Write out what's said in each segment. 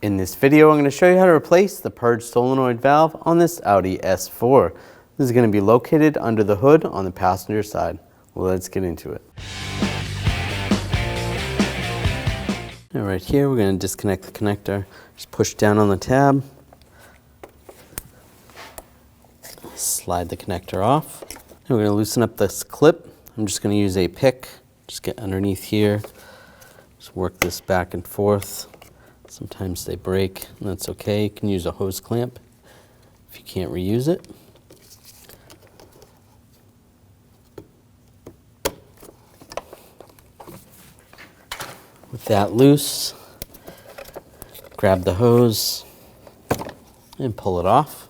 In this video, I'm going to show you how to replace the purge solenoid valve on this Audi S4. This is going to be located under the hood on the passenger side. Well, let's get into it. Now right here, we're going to disconnect the connector. Just push down on the tab. Slide the connector off. And we're going to loosen up this clip. I'm just going to use a pick. Just get underneath here. Just work this back and forth. Sometimes they break, and that's okay. You can use a hose clamp if you can't reuse it. With that loose, grab the hose and pull it off.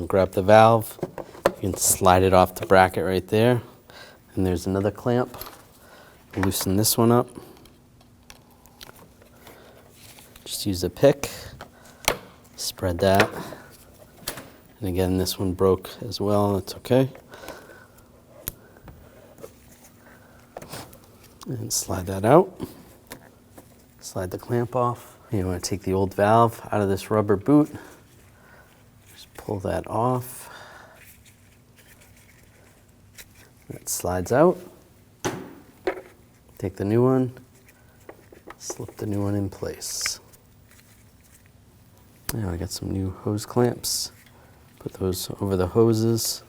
Grab the valve. You can slide it off the bracket right there. And there's another clamp. Loosen this one up. Just use a pick, spread that. And again, this one broke as well, that's okay. And slide that out. Slide the clamp off. You want to take the old valve out of this rubber boot. Just pull that off. That slides out. Take the new one, slip the new one in place. Now I got some new hose clamps. Put those over the hoses.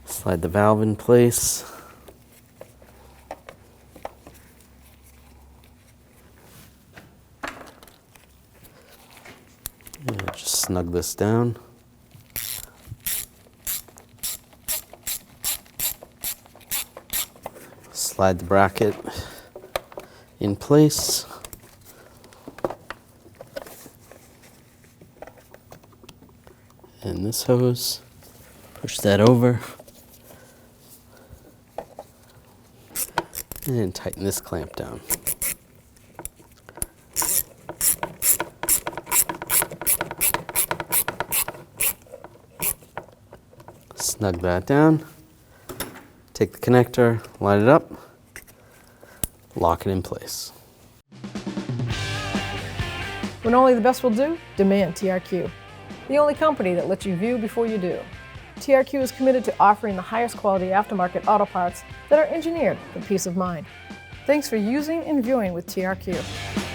Slide the valve in place. And just snug this down. Slide the bracket in place. And this hose, push that over. And tighten this clamp down. Snug that down. Take the connector, line it up. Lock it in place. When only the best will do, demand TRQ. The only company that lets you view before you do. TRQ is committed to offering the highest quality aftermarket auto parts that are engineered for peace of mind. Thanks for using and viewing with TRQ.